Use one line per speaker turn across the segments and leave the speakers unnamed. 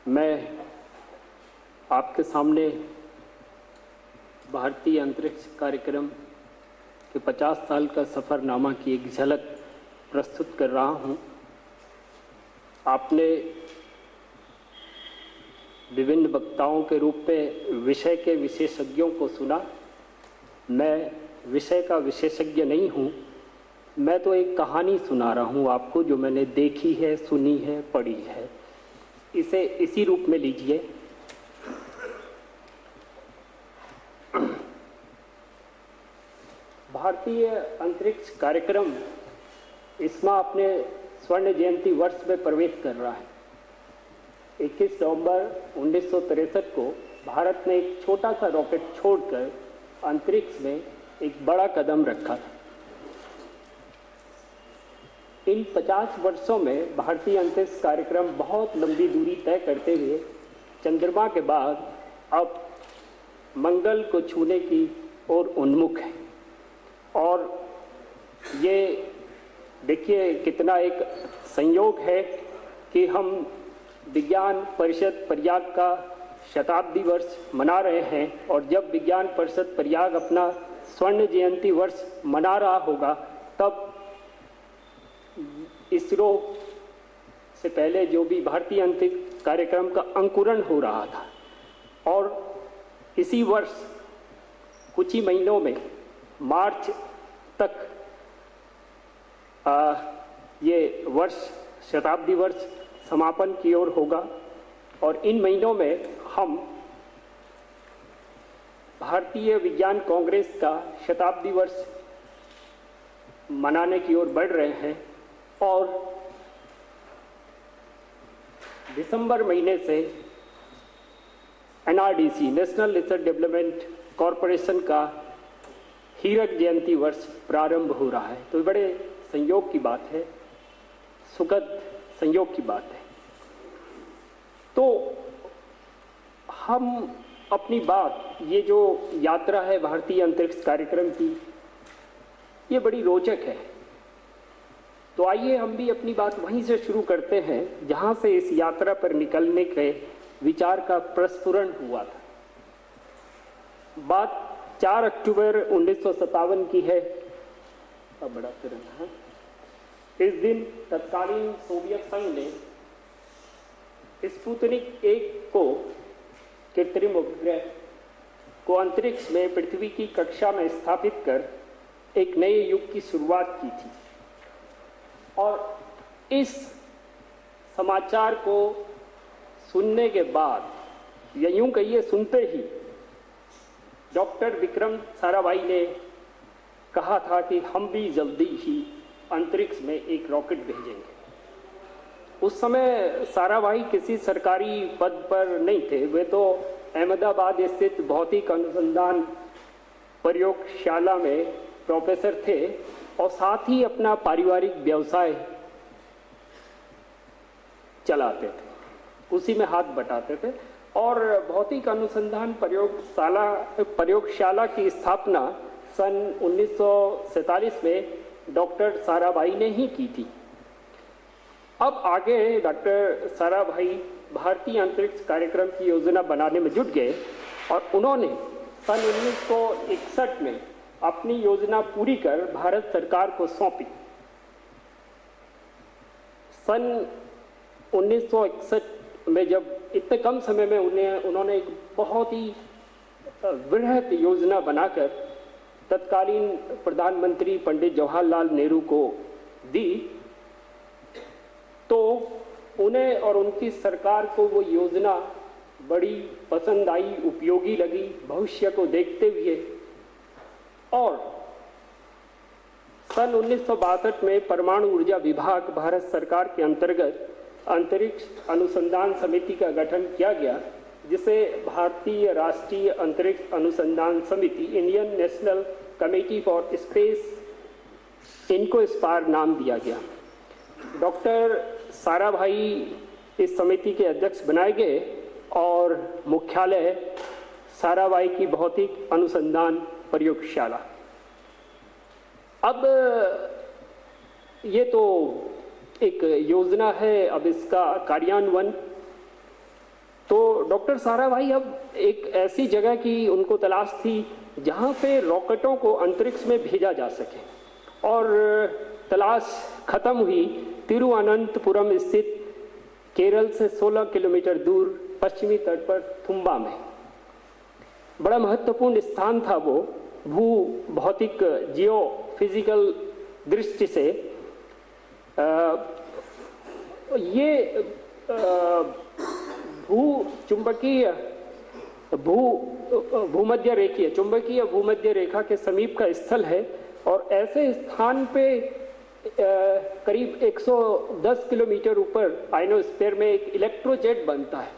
मैं आपके सामने भारतीय अंतरिक्ष कार्यक्रम के 50 साल का सफ़रनामा की एक झलक प्रस्तुत कर रहा हूं। आपने विभिन्न वक्ताओं के रूप में विषय के विशेषज्ञों को सुना। मैं विषय का विशेषज्ञ नहीं हूं, मैं तो एक कहानी सुना रहा हूं आपको, जो मैंने देखी है, सुनी है, पढ़ी है। इसे इसी रूप में लीजिए। भारतीय अंतरिक्ष कार्यक्रम इसमें अपने स्वर्ण जयंती वर्ष में प्रवेश कर रहा है। 21 नवंबर 1963 को भारत ने एक छोटा सा रॉकेट छोड़कर अंतरिक्ष में एक बड़ा कदम रखा था। इन 50 वर्षों में भारतीय अंतरिक्ष कार्यक्रम बहुत लंबी दूरी तय करते हुए चंद्रमा के बाद अब मंगल को छूने की ओर उन्मुख है। और ये देखिए कितना एक संयोग है कि हम विज्ञान परिषद प्रयाग का शताब्दी वर्ष मना रहे हैं, और जब विज्ञान परिषद प्रयाग अपना स्वर्ण जयंती वर्ष मना रहा होगा तब इसरो से पहले जो भी भारतीय अंतरिक्ष कार्यक्रम का अंकुरण हो रहा था। और इसी वर्ष कुछ ही महीनों में मार्च तक ये वर्ष शताब्दी वर्ष समापन की ओर होगा। और इन महीनों में हम भारतीय विज्ञान कांग्रेस का शताब्दी वर्ष मनाने की ओर बढ़ रहे हैं। और दिसंबर महीने से NRDC national research development corporation का हीरक जयंती वर्ष प्रारंभ हो रहा है। तो बड़े संयोग की बात है, सुखद संयोग की बात है। तो हम अपनी बात, ये जो यात्रा है भारतीय अंतरिक्ष कार्यक्रम की, ये बड़ी रोचक है। तो आइए हम भी अपनी बात वहीं से शुरू करते हैं जहां से इस यात्रा पर निकलने के विचार का प्रस्फुरण हुआ था। बात 4 अक्टूबर 1957 की है। अब बड़ा तुरंत है। इस दिन तत्कालीन सोवियत संघ ने स्पुतनिक 1 को कृत्रिम उपग्रह को अंतरिक्ष में पृथ्वी की कक्षा में स्थापित कर एक नए युग की शुरुआत की थी। और इस समाचार को सुनने के बाद, या यूं कहिए सुनते ही, डॉक्टर विक्रम साराभाई ने कहा था कि हम भी जल्दी ही अंतरिक्ष में एक रॉकेट भेजेंगे। उस समय साराभाई किसी सरकारी पद पर नहीं थे, वे तो अहमदाबाद स्थित भौतिक अनुसंधान प्रयोगशाला में प्रोफेसर थे और साथ ही अपना पारिवारिक व्यवसाय चलाते थे, उसी में हाथ बटाते थे। और भौतिक अनुसंधान प्रयोगशाला की स्थापना सन 1947 में डॉक्टर साराभाई ने ही की थी। अब आगे डॉक्टर साराभाई भारतीय अंतरिक्ष कार्यक्रम की योजना बनाने में जुट गए और उन्होंने सन 1961 में अपनी योजना पूरी कर भारत सरकार को सौंपी। सन 1961 में जब इतने कम समय में उन्होंने एक बहुत ही वृहत योजना बनाकर तत्कालीन प्रधानमंत्री पंडित जवाहरलाल नेहरू को दी, तो उन्हें और उनकी सरकार को वो योजना बड़ी पसंद आई, उपयोगी लगी भविष्य को देखते हुए। और सन 1962 में परमाणु ऊर्जा विभाग भारत सरकार के अंतर्गत अंतरिक्ष अनुसंधान समिति का गठन किया गया, जिसे भारतीय राष्ट्रीय अंतरिक्ष अनुसंधान समिति, Indian national committee for space, इनको स्पार नाम दिया गया। डॉक्टर साराभाई इस समिति के अध्यक्ष बनाए गए और मुख्यालय साराभाई की भौतिक अनुसंधान प्रयोगशाला। अब ये तो एक योजना है, अब इसका कार्यान्वयन तो डॉक्टर साराभाई अब एक ऐसी जगह की उनको तलाश थी जहाँ पे रॉकेटों को अंतरिक्ष में भेजा जा सके, और तलाश खत्म हुई तिरुवनंतपुरम स्थित केरल से 16 किलोमीटर दूर पश्चिमी तट पर थुम्बा में। बड़ा महत्वपूर्ण स्थान था वो, भू भौतिक जियो फिजिकल दृष्टि से। ये भूमध्य रेखीय चुंबकीय भूमध्य रेखा के समीप का स्थल है, और ऐसे स्थान पे करीब 110 किलोमीटर ऊपर आयनोस्फीयर में एक इलेक्ट्रोजेट बनता है,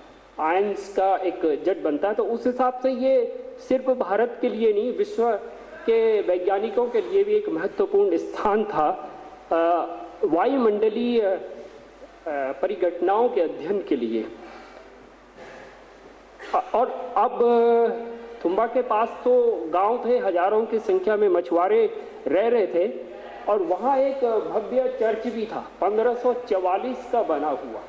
आयंस का एक जेट बनता है। तो उस हिसाब से ये सिर्फ भारत के लिए नहीं, विश्व के वैज्ञानिकों के लिए भी एक महत्वपूर्ण स्थान था वायुमंडलीय परिघटनाओं के अध्ययन के लिए। और अब थुम्बा के पास तो गांव थे, हजारों की संख्या में मछुआरे रह रहे थे, और वहाँ एक भव्य चर्च भी था 1544 का बना हुआ।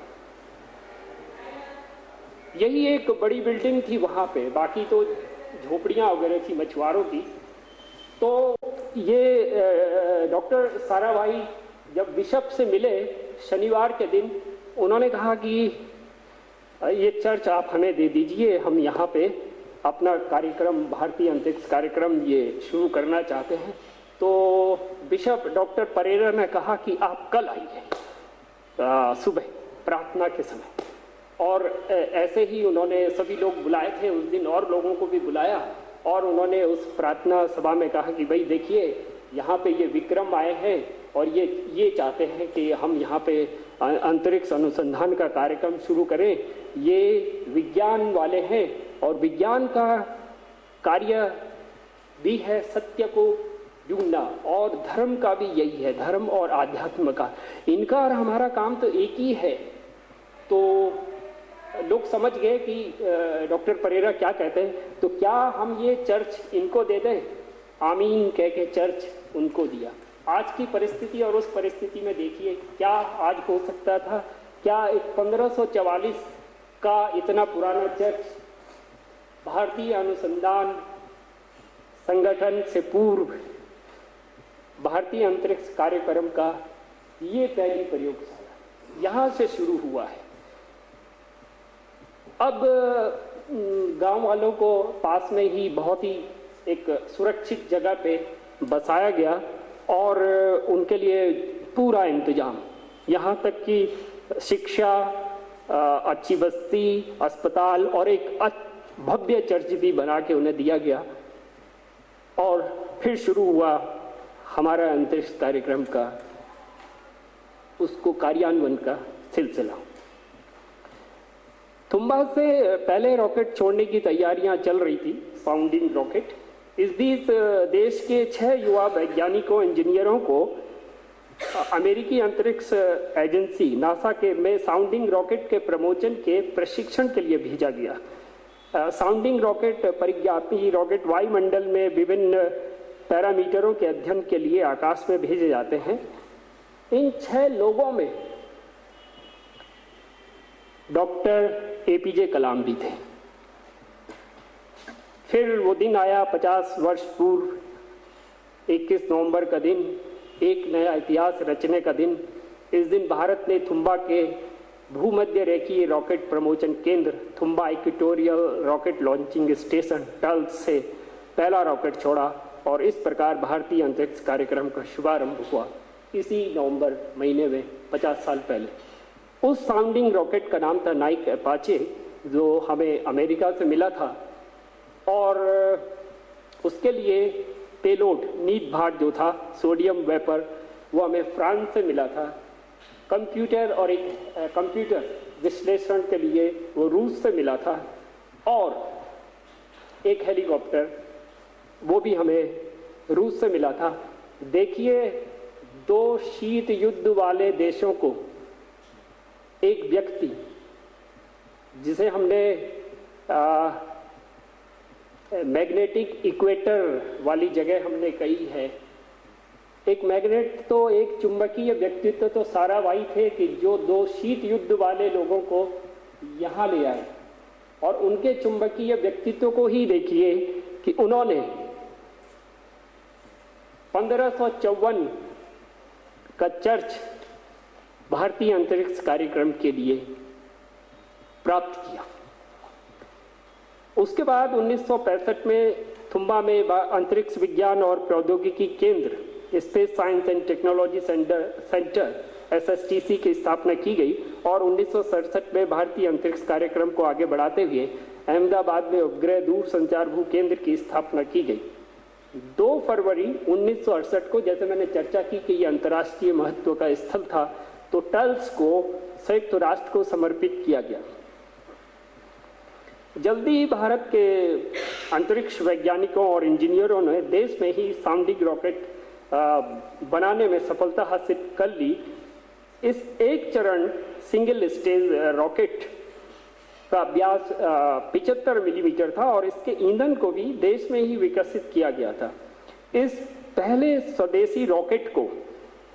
यही एक बड़ी बिल्डिंग थी वहाँ पे, बाकी तो झोपड़ियाँ वगैरह थी मछुआरों की। तो ये डॉक्टर साराभाई जब बिशप से मिले शनिवार के दिन, उन्होंने कहा कि ये चर्च आप हमें दे दीजिए, हम यहाँ पे अपना कार्यक्रम, भारतीय अंतरिक्ष कार्यक्रम ये शुरू करना चाहते हैं। तो बिशप डॉक्टर परेरा ने कहा कि आप कल आइए सुबह प्रार्थना के समय, और ऐसे ही उन्होंने सभी लोग बुलाए थे उस दिन, और लोगों को भी बुलाया, और उन्होंने उस प्रार्थना सभा में कहा कि भाई देखिए, यहाँ पे ये विक्रम आए हैं और ये चाहते हैं कि हम यहाँ पे अंतरिक्ष अनुसंधान का कार्यक्रम शुरू करें। ये विज्ञान वाले हैं, और विज्ञान का कार्य भी है सत्य को ढूंढना, और धर्म का भी यही है, धर्म और आध्यात्म का, इनका और हमारा काम तो एक ही है। तो लोग समझ गए कि डॉक्टर परेरा क्या कहते हैं, तो क्या हम ये चर्च इनको दे दें? आमीन कह के चर्च उनको दिया। आज की परिस्थिति और उस परिस्थिति में देखिए क्या आज हो सकता था। क्या एक 1544 का इतना पुराना चर्च भारतीय अनुसंधान संगठन से पूर्व भारतीय अंतरिक्ष कार्यक्रम का ये पहली प्रयोगशाला यहाँ से शुरू हुआ है। अब गांव वालों को पास में ही बहुत ही एक सुरक्षित जगह पे बसाया गया, और उनके लिए पूरा इंतजाम, यहाँ तक कि शिक्षा, अच्छी बस्ती, अस्पताल और एक भव्य चर्च भी बना के उन्हें दिया गया। और फिर शुरू हुआ हमारा अंतरिक्ष कार्यक्रम का उसको कार्यान्वयन का सिलसिला। थुम्बा से पहले रॉकेट छोड़ने की तैयारियां चल रही थी, साउंडिंग रॉकेट। इस बीच देश के 6 युवा वैज्ञानिकों, इंजीनियरों को अमेरिकी अंतरिक्ष एजेंसी नासा के में साउंडिंग रॉकेट के प्रमोशन के प्रशिक्षण के लिए भेजा गया। साउंडिंग रॉकेट परिज्ञापी रॉकेट वायुमंडल में विभिन्न पैरामीटरों के अध्ययन के लिए आकाश में भेजे जाते हैं। इन 6 लोगों में डॉक्टर एपीजे कलाम भी थे। फिर वो दिन आया 50 वर्ष पूर्व, 21 नवंबर का दिन, एक नया इतिहास रचने का दिन। इस दिन भारत ने थुम्बा के भूमध्य रेखीय रॉकेट प्रमोशन केंद्र Thumba equatorial rocket launching station TERLS से पहला रॉकेट छोड़ा, और इस प्रकार भारतीय अंतरिक्ष कार्यक्रम का शुभारंभ हुआ इसी नवंबर महीने में 50 साल पहले। उस साउंडिंग रॉकेट का नाम था नाइक अपाचे, जो हमें अमेरिका से मिला था, और उसके लिए पेलोड नीड भार जो था सोडियम वेपर, वो हमें फ्रांस से मिला था। कंप्यूटर और एक कंप्यूटर विश्लेषण के लिए वो रूस से मिला था, और एक हेलीकॉप्टर वो भी हमें रूस से मिला था। देखिए, 2 शीत युद्ध वाले देशों को एक व्यक्ति, जिसे हमने मैग्नेटिक इक्वेटर वाली जगह हमने कही है, एक मैग्नेट तो एक चुंबकीय व्यक्तित्व तो साराभाई थे कि जो 2 शीत युद्ध वाले लोगों को यहाँ ले आए, और उनके चुंबकीय व्यक्तित्व को ही देखिए कि उन्होंने 1554 का चर्च भारतीय अंतरिक्ष कार्यक्रम के लिए प्राप्त किया। उसके बाद 1965 में थुम्बा में अंतरिक्ष विज्ञान और प्रौद्योगिकी केंद्र space science and technology centre SSTC की स्थापना की गई और 1967 में भारतीय अंतरिक्ष कार्यक्रम को आगे बढ़ाते हुए अहमदाबाद में उपग्रह दूर संचार भू केंद्र की स्थापना की गई। 2 फरवरी 1968 को, जैसे मैंने चर्चा की कि यह अंतर्राष्ट्रीय महत्व का स्थल था, तो टल्स को संयुक्त राष्ट्र को समर्पित किया गया। जल्दी ही भारत के अंतरिक्ष वैज्ञानिकों और इंजीनियरों ने देश में ही साउंडिंग रॉकेट बनाने में सफलता हासिल कर ली। इस एक चरण सिंगल स्टेज रॉकेट का व्यास 75 मिलीमीटर था और इसके ईंधन को भी देश में ही विकसित किया गया था। इस पहले स्वदेशी रॉकेट को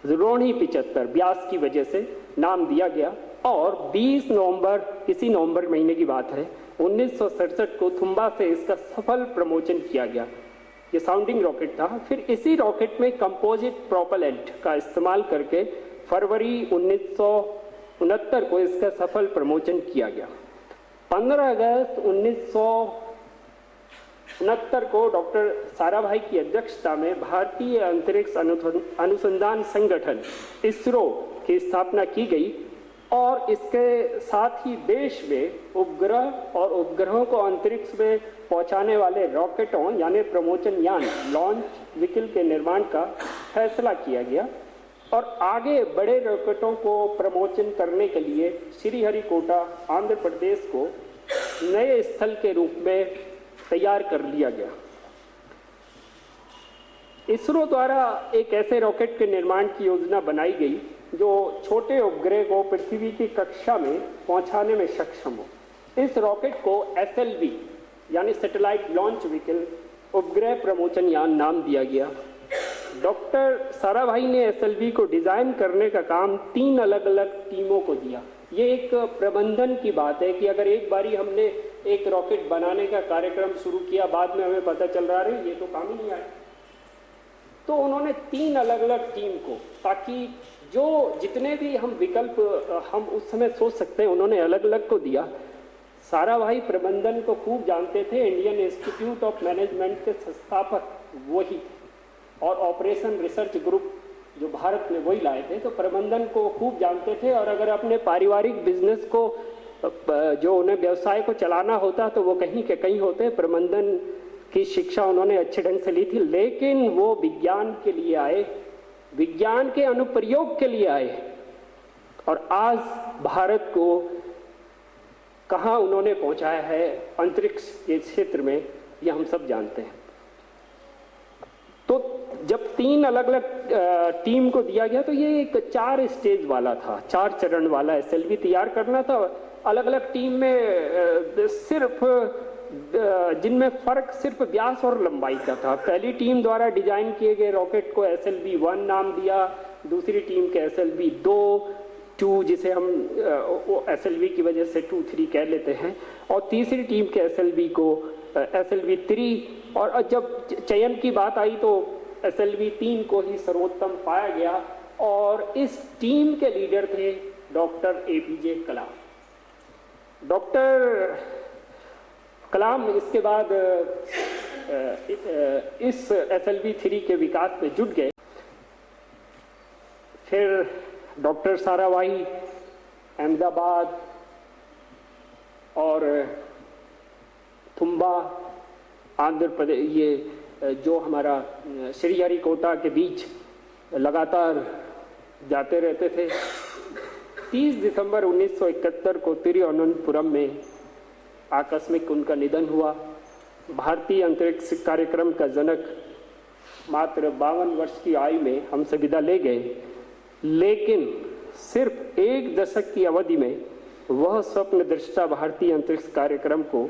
रोहिणी 75 व्यास की वजह से नाम दिया गया और 20 नवंबर, इसी नवंबर महीने की बात है, 1967 को थुम्बा से इसका सफल प्रमोशन किया गया। ये साउंडिंग रॉकेट था। फिर इसी रॉकेट में कंपोजिट प्रोपेलेंट का इस्तेमाल करके फरवरी 1969 को इसका सफल प्रमोशन किया गया। 15 अगस्त 1969 को डॉक्टर साराभाई की अध्यक्षता में भारतीय अंतरिक्ष अनुसंधान संगठन इसरो की स्थापना की गई और इसके साथ ही देश में उपग्रह और उपग्रहों को अंतरिक्ष में पहुंचाने वाले रॉकेटों यानी प्रमोशन यान लॉन्च व्हीकल के निर्माण का फैसला किया गया और आगे बड़े रॉकेटों को प्रमोशन करने के लिए श्रीहरिकोटा आंध्र प्रदेश को नए स्थल के रूप में तैयार कर लिया गया। इसरो द्वारा एक ऐसे रॉकेट के निर्माण की योजना बनाई गई जो छोटे उपग्रह को पृथ्वी की कक्षा में पहुंचाने में सक्षम हो। इस रॉकेट को SLV यानी सैटेलाइट लॉन्च व्हीकल उपग्रह प्रमोशन यान नाम दिया गया। डॉक्टर साराभाई ने SLV को डिजाइन करने का काम 3 अलग अलग टीमों को दिया। ये एक प्रबंधन की बात है कि अगर एक बारी हमने एक रॉकेट बनाने का कार्यक्रम शुरू किया, बाद में हमें पता चल रहा है ये तो काम ही नहीं आया, तो उन्होंने 3 अलग अलग टीम को, ताकि जो जितने भी हम विकल्प हम उस समय सोच सकते हैं उन्होंने अलग अलग को दिया। साराभाई प्रबंधन को खूब जानते थे। इंडियन इंस्टीट्यूट ऑफ मैनेजमेंट के संस्थापक वही और ऑपरेशन रिसर्च ग्रुप जो भारत में वही लाए थे, तो प्रबंधन को खूब जानते थे। और अगर अपने पारिवारिक बिजनेस को जो उन्हें व्यवसाय को चलाना होता तो वो कहीं के कहीं होते। प्रबंधन की शिक्षा उन्होंने अच्छे ढंग से ली थी, लेकिन वो विज्ञान के लिए आए, विज्ञान के अनुप्रयोग के लिए आए और आज भारत को कहाँ उन्होंने पहुंचाया है अंतरिक्ष के क्षेत्र में, ये हम सब जानते हैं। तो जब 3 अलग अलग टीम को दिया गया तो ये एक 4 स्टेज वाला था, 4 चरण वाला SLV तैयार करना था। अलग अलग टीम में सिर्फ जिनमें फर्क सिर्फ व्यास और लंबाई का था। पहली टीम द्वारा डिजाइन किए गए रॉकेट को SLV-1 नाम दिया, दूसरी टीम के SLV-2 जिसे हम SLV की वजह से 2-3 कह लेते हैं, और तीसरी टीम के SLV को SLV-3, और जब चयन की बात आई तो SLV-3 को ही सर्वोत्तम पाया गया। और इस टीम के लीडर थे डॉक्टर APJ कलाम। डॉक्टर कलाम इसके बाद इस SLV-3 के विकास में जुट गए। फिर डॉक्टर साराभाई अहमदाबाद और थुम्बा आंध्र प्रदेश, ये जो हमारा श्रीहरिकोटा के बीच लगातार जाते रहते थे। 30 दिसंबर 1971 को तिरुवनंतपुरम में आकस्मिक उनका निधन हुआ। भारतीय अंतरिक्ष कार्यक्रम का जनक मात्र 52 वर्ष की आयु में हमसे विदा ले गए, लेकिन सिर्फ 1 दशक की अवधि में वह स्वप्न दृष्टा भारतीय अंतरिक्ष कार्यक्रम को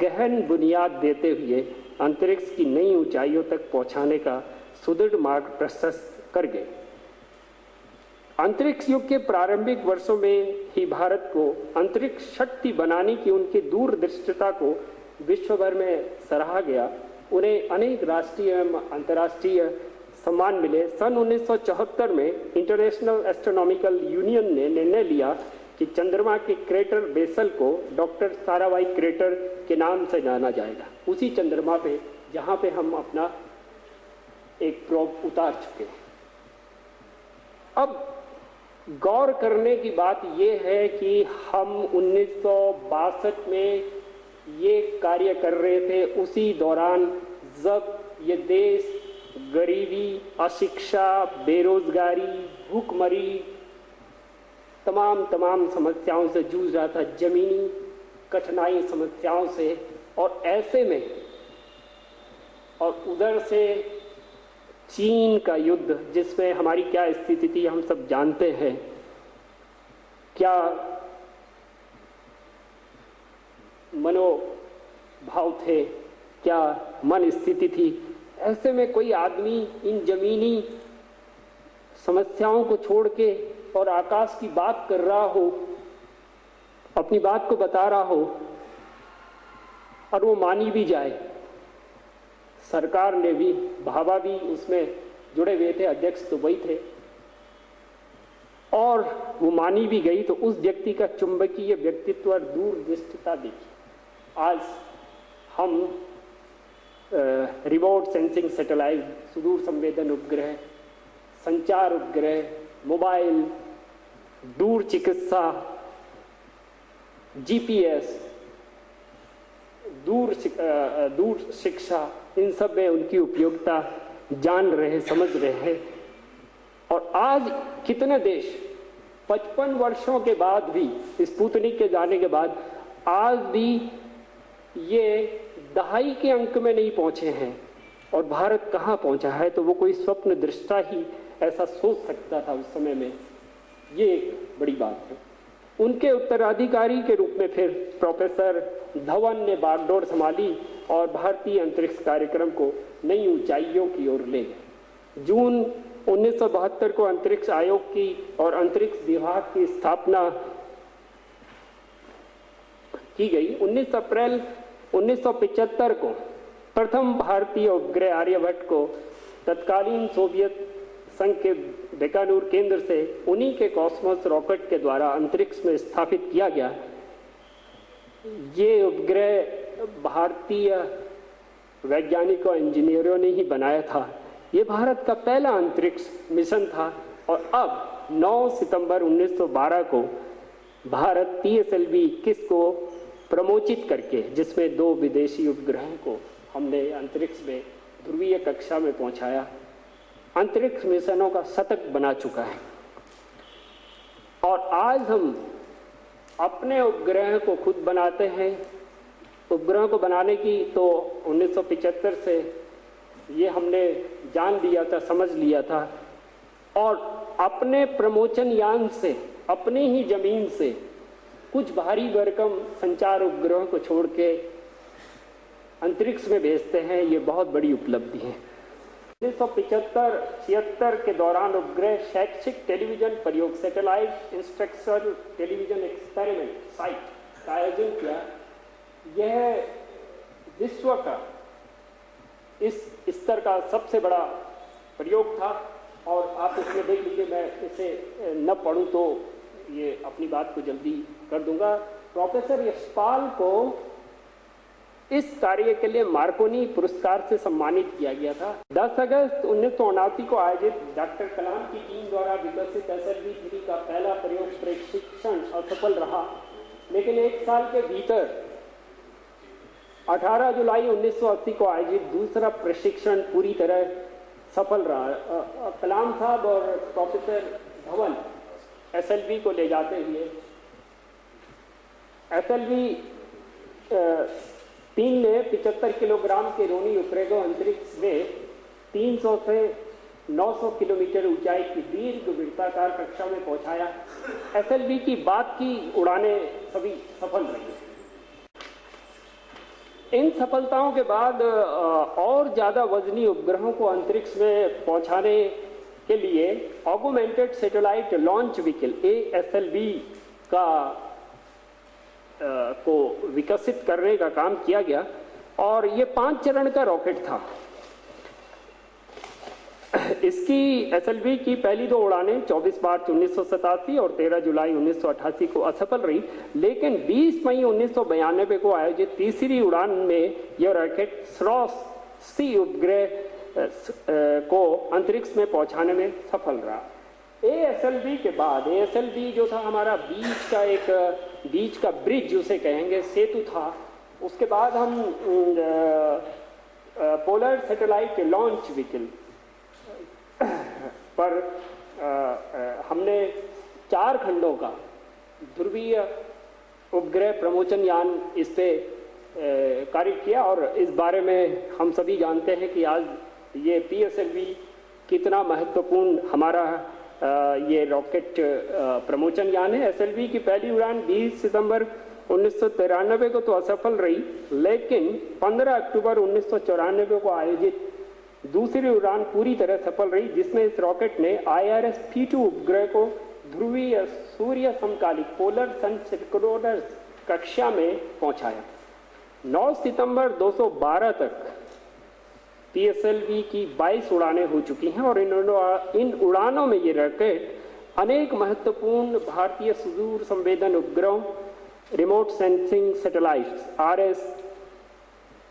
गहन बुनियाद देते हुए अंतरिक्ष की नई ऊंचाइयों तक पहुंचाने का सुदृढ़ मार्ग प्रशस्त कर गए। अंतरिक्ष युग के प्रारंभिक वर्षों में ही भारत को अंतरिक्ष शक्ति बनाने की उनकी दूरदृष्टिता को विश्व भर में सराहा गया। उन्हें अनेक राष्ट्रीय एवं अंतर्राष्ट्रीय सम्मान मिले। सन 1974 में इंटरनेशनल एस्ट्रोनॉमिकल यूनियन ने निर्णय लिया कि चंद्रमा के क्रेटर बेसल को डॉक्टर साराभाई क्रेटर के नाम से जाना जाएगा, उसी चंद्रमा पे जहां पे हम अपना एक प्रोब उतार चुके हैं। अब गौर करने की बात यह है कि हम 1962 में ये कार्य कर रहे थे, उसी दौरान जब ये देश गरीबी, अशिक्षा, बेरोजगारी, भूखमरी, तमाम समस्याओं से जूझ रहा था, जमीनी कठिनाई समस्याओं से। और ऐसे में और उधर से चीन का युद्ध, जिसमें हमारी क्या स्थिति थी हम सब जानते हैं, क्या मनोभाव थे, क्या मन स्थिति थी। ऐसे में कोई आदमी इन जमीनी समस्याओं को छोड़ के और आकाश की बात कर रहा हो, अपनी बात को बता रहा हो और वो मानी भी जाए। सरकार ने भी, भाभा भी उसमें जुड़े हुए थे, अध्यक्ष तो वही थे, और वो मानी भी गई, तो उस व्यक्ति का चुंबकीय व्यक्तित्व और दूरदृष्टिता देखिए। आज हम रिमोट सेंसिंग सैटेलाइट, सुदूर संवेदन उपग्रह, संचार उपग्रह, मोबाइल, दूर चिकित्सा, जीपीएस, दूर शिक्षा, इन सब में उनकी उपयोगिता जान रहे, समझ रहे हैं। और आज कितने देश 55 वर्षों के बाद भी, स्पुतनिक के जाने के बाद, आज भी ये दहाई के अंक में नहीं पहुंचे हैं। और भारत कहाँ पहुंचा है, तो वो कोई स्वप्न दृष्टा ही ऐसा सोच सकता था उस समय में। ये एक बड़ी बात है। उनके उत्तराधिकारी के रूप में फिर प्रोफेसर धवन ने बागडोर संभाली और भारतीय अंतरिक्ष कार्यक्रम को नई ऊंचाइयों की ओर ले गए। जून 1972 को अंतरिक्ष आयोग की और अंतरिक्ष विभाग की स्थापना की गई। 19 अप्रैल 1975 को प्रथम भारतीय उपग्रह आर्यभट्ट को तत्कालीन सोवियत संघ के बेकानूर केंद्र से उन्हीं के कॉस्मोस रॉकेट के द्वारा अंतरिक्ष में स्थापित किया गया। ये उपग्रह भारतीय वैज्ञानिकों, इंजीनियरों ने ही बनाया था। ये भारत का पहला अंतरिक्ष मिशन था। और अब 9 सितंबर 1912 को भारत PSLV 21 को प्रमोचित करके, जिसमें 2 विदेशी उपग्रहों को हमने अंतरिक्ष में ध्रुवीय कक्षा में पहुंचाया, अंतरिक्ष मिशनों का शतक बना चुका है। और आज हम अपने उपग्रह को खुद बनाते हैं। उपग्रह को बनाने की तो 1975 से ये हमने जान लिया था, समझ लिया था। और अपने प्रमोचन यान से, अपनी ही जमीन से कुछ भारी भरकम संचार उपग्रहों को छोड़ के अंतरिक्ष में भेजते हैं। ये बहुत बड़ी उपलब्धि है। 1975-76 के दौरान उपग्रह शैक्षिक टेलीविजन प्रयोग, satellite instructional television experiment site का आयोजन किया। यह विश्व का इस स्तर का सबसे बड़ा प्रयोग था। और आप इसमें देख लीजिए, मैं इसे न पढ़ूं तो ये अपनी बात को जल्दी कर दूंगा। प्रोफेसर यशपाल को इस कार्य के लिए मार्कोनी पुरस्कार से सम्मानित किया गया था। 10 अगस्त 1979 को आयोजित डॉक्टर कलाम की टीम द्वारा विकसित SLV-3 का पहला प्रयोग प्रशिक्षण असफल रहा, लेकिन 1 साल के भीतर 18 जुलाई 1980 को आयोजित दूसरा प्रशिक्षण पूरी तरह सफल रहा। कलाम साहब और प्रोफेसर धवन SLV को ले जाते हुए SLV-3 ने 75 किलोग्राम के रोनी उपग्रह अंतरिक्ष में 300 से 900 किलोमीटर ऊंचाई की दीर्घ वृत्ताकार कक्षा में पहुंचाया। SLV की बात की उड़ानें सभी सफल रही। इन सफलताओं के बाद और ज़्यादा वजनी उपग्रहों को अंतरिक्ष में पहुंचाने के लिए augmented satellite launch vehicle ASLV का को विकसित करने का काम किया गया और ये 5 चरण का रॉकेट था। इसकी SLV की पहली 2 उड़ानें 24 मार्च 1987 और 13 जुलाई 1988 को असफल रही, लेकिन 20 मई 1992 को आयोजित तीसरी उड़ान में यह रॉकेट SROS-C उपग्रह को अंतरिक्ष में पहुंचाने में सफल रहा। ASLV के बाद ASLV जो था हमारा बीच का ब्रिज उसे कहेंगे, सेतु था। उसके बाद हम पोलर सैटेलाइट लॉन्च व्हीकल पर हमने 4 खंडों का ध्रुवीय उपग्रह प्रमोचन यान इस पे कार्य किया और इस बारे में हम सभी जानते हैं कि आज ये PSLV कितना महत्वपूर्ण हमारा ये रॉकेट प्रमोचन यान है। SLV की पहली उड़ान 20 सितंबर 1993 को तो असफल रही, लेकिन 15 अक्टूबर 1994 को आयोजित दूसरी उड़ान पूरी तरह सफल रही, जिसमें इस रॉकेट ने IRS-P2 उपग्रह को ध्रुवीय सूर्य समकालिक पोलर सन सिंक्रोनस कक्षा में पहुंचाया। 9 सितंबर 2012 तक PSLV की 22 उड़ानें हो चुकी हैं और इन उड़ानों में ये रॉकेट अनेक महत्वपूर्ण भारतीय सुदूर संवेदन उपग्रहों, रिमोट सेंसिंग सैटेलाइट्स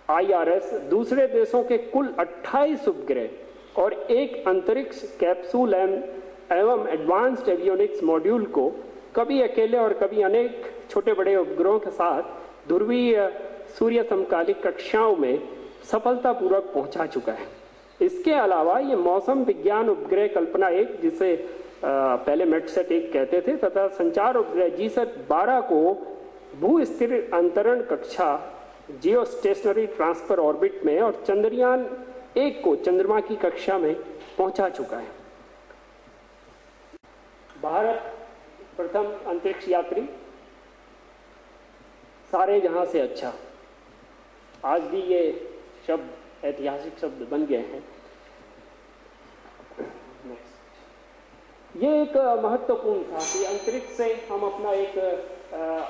IRS, दूसरे देशों के कुल 28 उपग्रह और एक अंतरिक्ष कैप्सूल एवं एडवांस्ड एवियोनिक्स मॉड्यूल को कभी अकेले और कभी अनेक छोटे बड़े उपग्रहों के साथ ध्रुवीय सूर्य समकालिक कक्षाओं में सफलतापूर्वक पहुंचा चुका है। इसके अलावा ये मौसम विज्ञान उपग्रह कल्पना 1, जिसे पहले मेटसेट 1 कहते थे, तथा संचार उपग्रह GSAT 12 को भू स्थिर अंतरण कक्षा जियो स्टेशनरी ट्रांसफर ऑर्बिट में और चंद्रयान 1 को चंद्रमा की कक्षा में पहुंचा चुका है। भारत प्रथम अंतरिक्ष यात्री, सारे जहां से अच्छा, आज भी ये शब्द ऐतिहासिक शब्द बन गए हैं। ये एक महत्वपूर्ण था कि अंतरिक्ष से हम अपना एक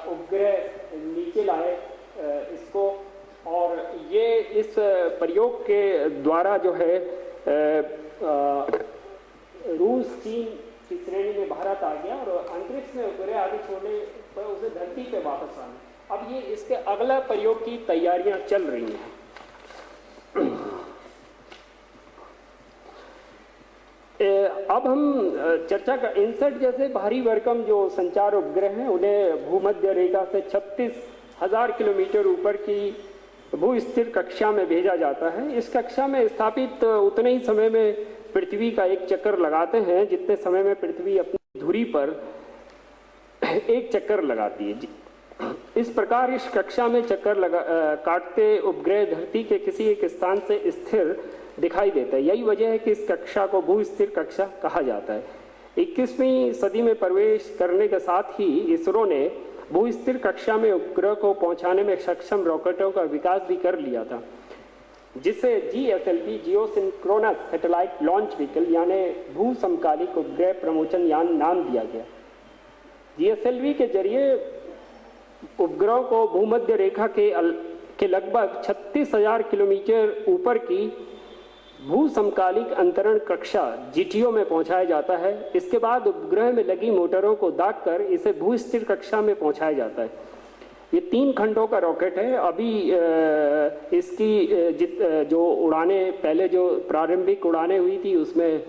उपग्रह नीचे लाए इसको, और ये इस प्रयोग के द्वारा जो है रूस चीन की श्रेणी में भारत आ गया और अंतरिक्ष में उपग्रह आगे छोड़ने पर उसे धरती पे वापस आना। अब ये इसके अगला प्रयोग की तैयारियां चल रही हैं। अब हम चर्चा का इनसेट जैसे भारी भरकम जो संचार उपग्रह हैं उन्हें भूमध्य रेखा से 36,000 किलोमीटर ऊपर की भू स्थिर कक्षा में भेजा जाता है। इस कक्षा में स्थापित उतने ही समय में पृथ्वी का एक चक्कर लगाते हैं जितने समय में पृथ्वी अपनी धुरी पर एक चक्कर लगाती है। इस प्रकार इस कक्षा में चक्कर काटते उपग्रह धरती के किसी एक स्थान से स्थिर दिखाई देता है। यही वजह है कि इस कक्षा को भू स्थिर कक्षा कहा जाता है। 21वीं सदी में प्रवेश करने के साथ ही इसरो ने भू स्थिर कक्षा में उपग्रह को पहुंचाने में सक्षम रॉकेटों का विकास भी कर लिया था, जिसे GSLV जियो सिंक्रोनस सैटेलाइट लॉन्च व्हीकल यानी भू समकालिक उपग्रह प्रमोचन यान नाम दिया गया। GSLV के जरिए उपग्रहों को भूमध्य रेखा के लगभग 36,000 किलोमीटर ऊपर की भू समकालिक अंतरण कक्षा GTO में पहुंचाया जाता है। इसके बाद उपग्रह में लगी मोटरों को दागकर इसे भू स्थिर कक्षा में पहुंचाया जाता है। ये 3 खंडों का रॉकेट है। अभी इसकी जो उड़ानें पहले जो प्रारंभिक उड़ानें हुई थी उसमें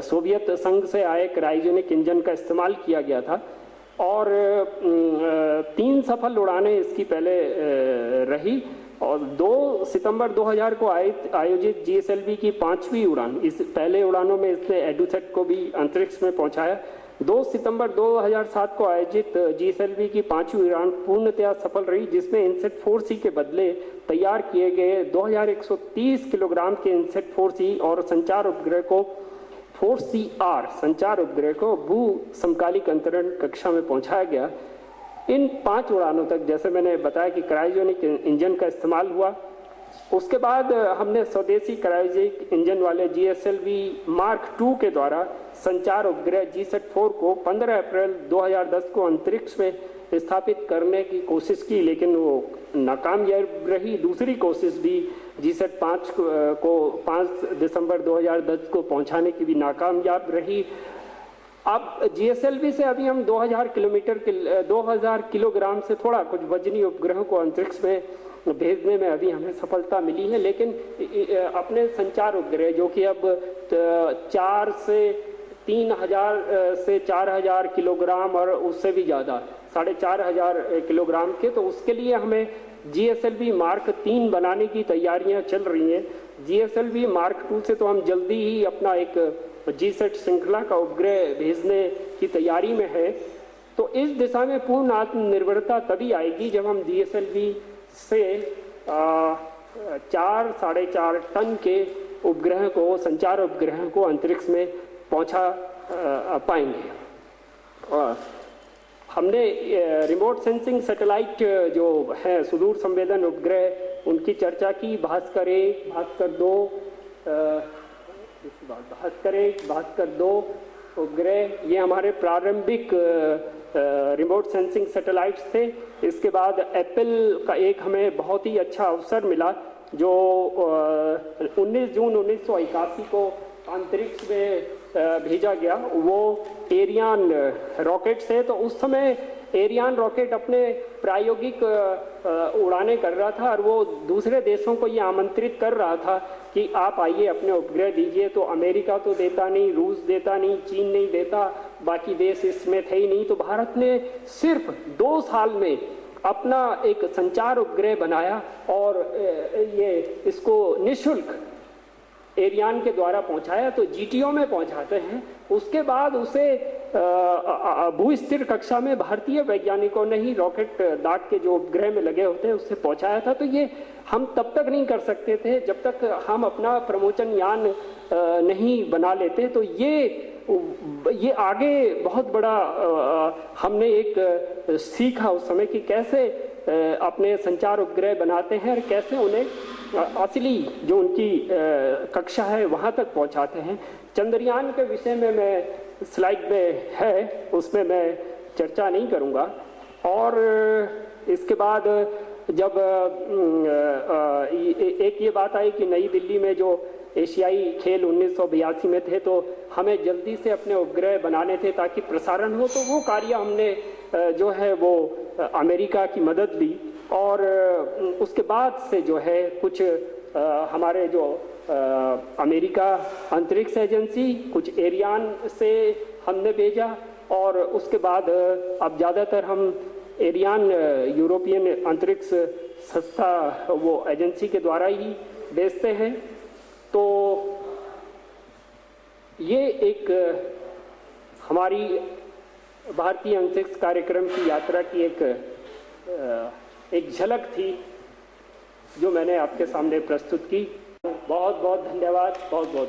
सोवियत संघ से आए क्रायोजेनिक इंजन का इस्तेमाल किया गया था और 3 सफल उड़ानें इसकी पहले रही और 2 सितंबर 2000 को आयोजित GSLV की 5वीं उड़ान, इस पहले उड़ानों में इसने एडुसेट को भी अंतरिक्ष में पहुंचाया। 2 सितंबर 2007 को आयोजित GSLV की 5वीं उड़ान पूर्णतया सफल रही, जिसमें इनसेट 4C के बदले तैयार किए गए 2130 किलोग्राम के इनसेट 4C और संचार उपग्रह को 4CR संचार उपग्रह को भू समकालिक अंतरण कक्षा में पहुंचाया गया। इन 5 उड़ानों तक जैसे मैंने बताया कि क्रायोजेनिक इंजन का इस्तेमाल हुआ, उसके बाद हमने स्वदेशी क्रायोजेनिक इंजन वाले GSLV Mark II के द्वारा संचार उपग्रह GSAT-4 को 15 अप्रैल 2010 को अंतरिक्ष में स्थापित करने की कोशिश की, लेकिन वो नाकामयाब रही। दूसरी कोशिश भी GSAT-5 को 5 दिसंबर 2010 को पहुंचाने की भी नाकामयाब रही। अब GSLV से अभी हम 2000 किलोग्राम से थोड़ा कुछ वजनी उपग्रहों को अंतरिक्ष में भेजने में अभी हमें सफलता मिली है, लेकिन अपने संचार उपग्रह जो कि अब 4 से 3000 से 4000 किलोग्राम और उससे भी ज़्यादा 4500 किलोग्राम के, तो उसके लिए हमें GSLV Mark III बनाने की तैयारियां चल रही हैं। GSLV Mark II से तो हम जल्दी ही अपना एक GSAT श्रृंखला का उपग्रह भेजने की तैयारी में है। तो इस दिशा में पूर्ण आत्मनिर्भरता तभी आएगी जब हम GSLV से 4-4.5 टन के उपग्रह को, संचार उपग्रह को अंतरिक्ष में पहुंचा पाएंगे। और हमने रिमोट सेंसिंग सैटेलाइट जो है सुदूर संवेदन उपग्रह, उनकी चर्चा की। भास्कर 1, भास्कर 2, भास्कर 2 उपग्रह ये हमारे प्रारंभिक रिमोट सेंसिंग सैटेलाइट्स थे। इसके बाद एप्पल का एक हमें बहुत ही अच्छा अवसर मिला जो 19 जून 1981 को अंतरिक्ष में भेजा गया, वो एरियान रॉकेट से। तो उस समय एरियान रॉकेट अपने प्रायोगिक उड़ानें कर रहा था और वो दूसरे देशों को ये आमंत्रित कर रहा था कि आप आइए अपने उपग्रह दीजिए। तो अमेरिका तो देता नहीं, रूस देता नहीं, चीन नहीं देता, बाकी देश इसमें थे ही नहीं। तो भारत ने सिर्फ 2 साल में अपना एक संचार उपग्रह बनाया और ये इसको निःशुल्क एरियान के द्वारा पहुंचाया। तो GTO में पहुंचाते हैं। उसके बाद उसे भूस्थिर कक्षा में भारतीय वैज्ञानिकों ने ही रॉकेट दाग के जो उपग्रह में लगे होते हैं उससे पहुंचाया था। तो ये हम तब तक नहीं कर सकते थे जब तक हम अपना प्रमोचन यान नहीं बना लेते। तो ये आगे बहुत बड़ा हमने एक सीखा उस समय कि कैसे अपने संचार उपग्रह बनाते हैं और कैसे उन्हें असली जो उनकी कक्षा है वहाँ तक पहुँचाते हैं। चंद्रयान के विषय में मैं स्लाइड में है, उसमें मैं चर्चा नहीं करूँगा। और इसके बाद जब एक ये बात आई कि नई दिल्ली में जो एशियाई खेल 1982 में थे, तो हमें जल्दी से अपने उपग्रह बनाने थे ताकि प्रसारण हो। तो वो कार्य हमने जो है वो अमेरिका की मदद ली और उसके बाद से जो है कुछ हमारे जो अमेरिका अंतरिक्ष एजेंसी, कुछ एरियान से हमने भेजा और उसके बाद अब ज़्यादातर हम एरियान यूरोपियन अंतरिक्ष संस्था वो एजेंसी के द्वारा ही भेजते हैं। तो ये एक हमारी भारतीय अंतरिक्ष कार्यक्रम की यात्रा की एक झलक थी जो मैंने आपके सामने प्रस्तुत की। बहुत बहुत धन्यवाद। बहुत बहुत